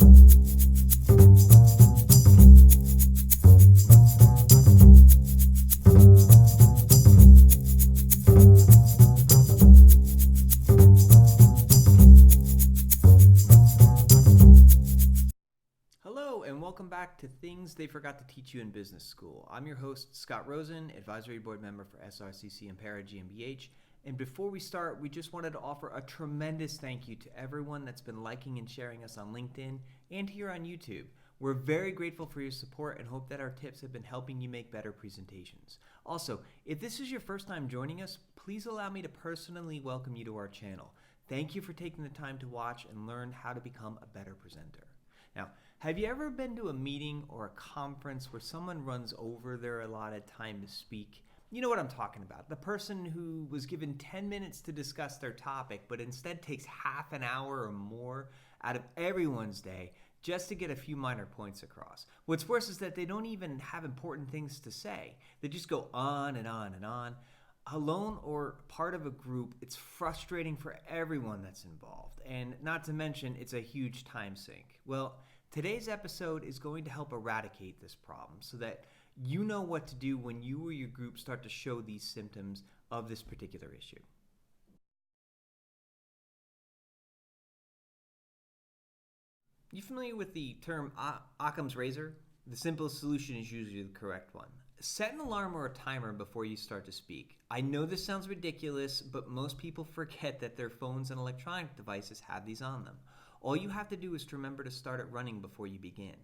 Hello, and welcome back to Things They Forgot to Teach You in Business School. I'm your host, Scott Rosen, Advisory Board Member for SRCC and Para GmbH. And before we start, we just wanted to offer a tremendous thank you to everyone that's been liking and sharing us on LinkedIn and here on YouTube. We're very grateful for your support and hope that our tips have been helping you make better presentations. Also, if this is your first time joining us, please allow me to personally welcome you to our channel. Thank you for taking the time to watch and learn how to become a better presenter. Now, have you ever been to a meeting or a conference where someone runs over their allotted time to speak? You know what I'm talking about. The person who was given 10 minutes to discuss their topic, but instead takes half an hour or more out of everyone's day just to get a few minor points across. What's worse is that they don't even have important things to say. They just go on and on and on. Alone or part of a group, it's frustrating for everyone that's involved. And not to mention, it's a huge time sink. Well, today's episode is going to help eradicate this problem so that you know what to do when you or your group start to show these symptoms of this particular issue. You familiar with the term Occam's razor? The simplest solution is usually the correct one. Set an alarm or a timer before you start to speak. I know this sounds ridiculous, but most people forget that their phones and electronic devices have these on them. All you have to do is to remember to start it running before you begin.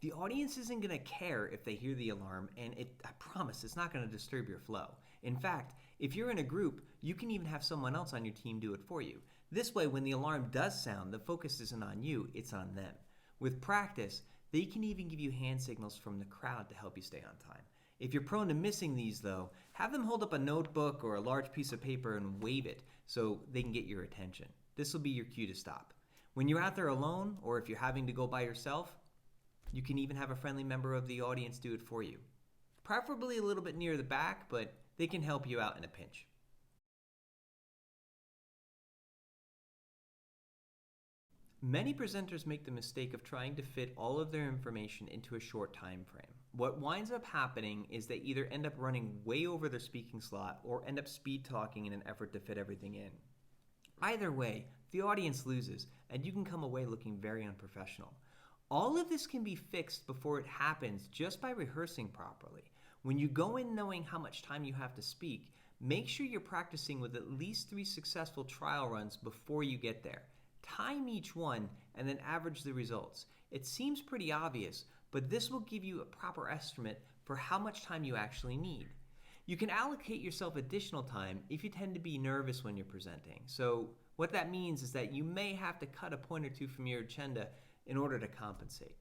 The audience isn't going to care if they hear the alarm, and I promise it's not going to disturb your flow. In fact, if you're in a group, you can even have someone else on your team do it for you. This way, when the alarm does sound, the focus isn't on you, it's on them. With practice, they can even give you hand signals from the crowd to help you stay on time. If you're prone to missing these, though, have them hold up a notebook or a large piece of paper and wave it so they can get your attention. This will be your cue to stop. When you're out there alone, or if you're having to go by yourself, you can even have a friendly member of the audience do it for you. Preferably a little bit near the back, but they can help you out in a pinch. Many presenters make the mistake of trying to fit all of their information into a short time frame. What winds up happening is they either end up running way over their speaking slot or end up speed talking in an effort to fit everything in. Either way, the audience loses, and you can come away looking very unprofessional. All of this can be fixed before it happens just by rehearsing properly. When you go in knowing how much time you have to speak, make sure you're practicing with at least 3 successful trial runs before you get there. Time each one and then average the results. It seems pretty obvious, but this will give you a proper estimate for how much time you actually need. You can allocate yourself additional time if you tend to be nervous when you're presenting. So what that means is that you may have to cut a point or two from your agenda in order to compensate.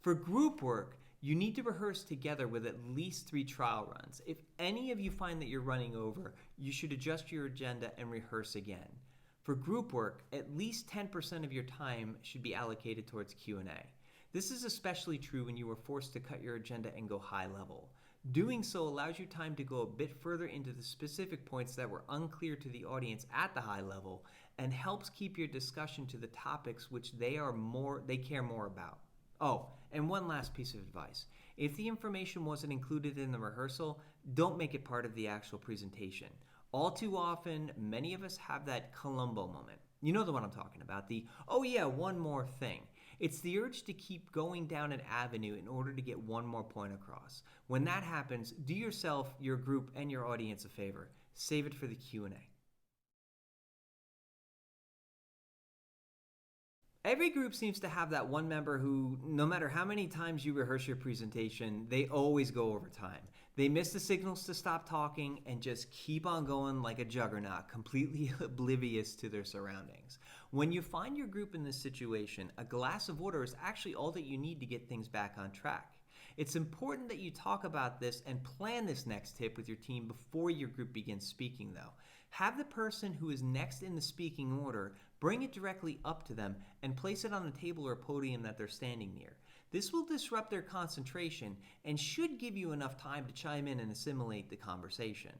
For group work, you need to rehearse together with at least 3 trial runs. If any of you find that you're running over, you should adjust your agenda and rehearse again. For group work, at least 10% of your time should be allocated towards Q&A. This is especially true when you are forced to cut your agenda and go high level. Doing so allows you time to go a bit further into the specific points that were unclear to the audience at the high level and helps keep your discussion to the topics which they care more about. Oh, and one last piece of advice. If the information wasn't included in the rehearsal, don't make it part of the actual presentation. All too often, many of us have that Columbo moment. You know the one I'm talking about, the, oh yeah, one more thing. It's the urge to keep going down an avenue in order to get one more point across. When that happens, do yourself, your group, and your audience a favor. Save it for the Q&A. Every group seems to have that one member who, no matter how many times you rehearse your presentation, they always go over time. They miss the signals to stop talking and just keep on going like a juggernaut, completely oblivious to their surroundings. When you find your group in this situation, a glass of water is actually all that you need to get things back on track. It's important that you talk about this and plan this next tip with your team before your group begins speaking, though. Have the person who is next in the speaking order bring it directly up to them and place it on the table or podium that they're standing near. This will disrupt their concentration and should give you enough time to chime in and assimilate the conversation.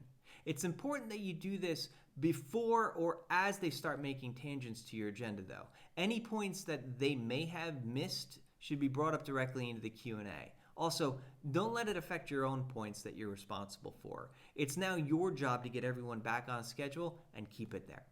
It's important that you do this before or as they start making tangents to your agenda, though. Any points that they may have missed should be brought up directly into the Q&A. Also, don't let it affect your own points that you're responsible for. It's now your job to get everyone back on schedule and keep it there.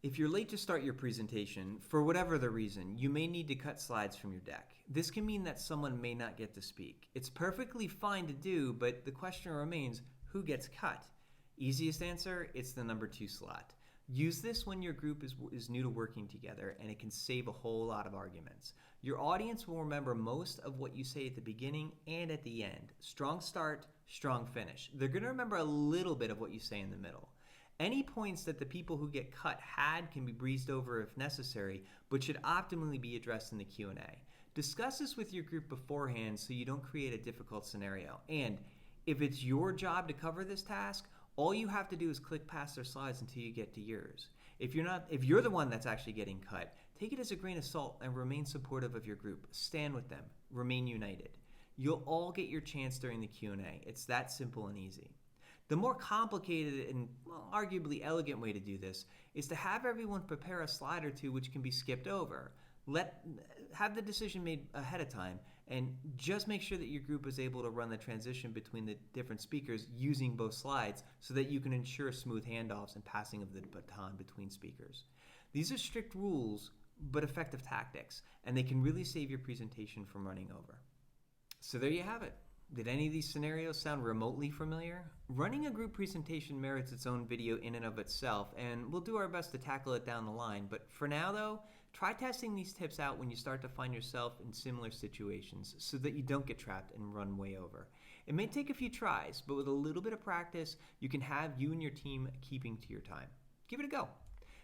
If you're late to start your presentation, for whatever the reason, you may need to cut slides from your deck. This can mean that someone may not get to speak. It's perfectly fine to do, but the question remains, who gets cut? Easiest answer, it's the number 2 slot. Use this when your group is new to working together, and it can save a whole lot of arguments. Your audience will remember most of what you say at the beginning and at the end. Strong start, strong finish. They're going to remember a little bit of what you say in the middle. Any points that the people who get cut had can be breezed over if necessary, but should optimally be addressed in the Q&A. Discuss this with your group beforehand so you don't create a difficult scenario. And if it's your job to cover this task, all you have to do is click past their slides until you get to yours. If you're the one that's actually getting cut, take it as a grain of salt and remain supportive of your group. Stand with them. Remain united. You'll all get your chance during the Q&A. It's that simple and easy. The more complicated and arguably elegant way to do this is to have everyone prepare a slide or two which can be skipped over. Have the decision made ahead of time, and just make sure that your group is able to run the transition between the different speakers using both slides so that you can ensure smooth handoffs and passing of the baton between speakers. These are strict rules, but effective tactics, and they can really save your presentation from running over. So there you have it. Did any of these scenarios sound remotely familiar? Running a group presentation merits its own video in and of itself, and we'll do our best to tackle it down the line. But for now, though, try testing these tips out when you start to find yourself in similar situations so that you don't get trapped and run way over. It may take a few tries, but with a little bit of practice, you can have you and your team keeping to your time. Give it a go.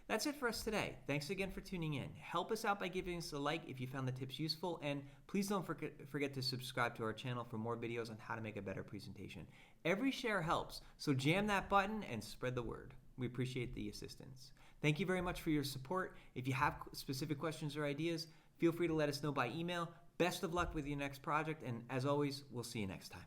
That's it for us today. Thanks again for tuning in. Help us out by giving us a like if you found the tips useful, and please don't forget to subscribe to our channel for more videos on how to make a better presentation. Every share helps, so jam that button and spread the word. We appreciate the assistance. Thank you very much for your support. If you have specific questions or ideas, feel free to let us know by email. Best of luck with your next project, and as always, we'll see you next time.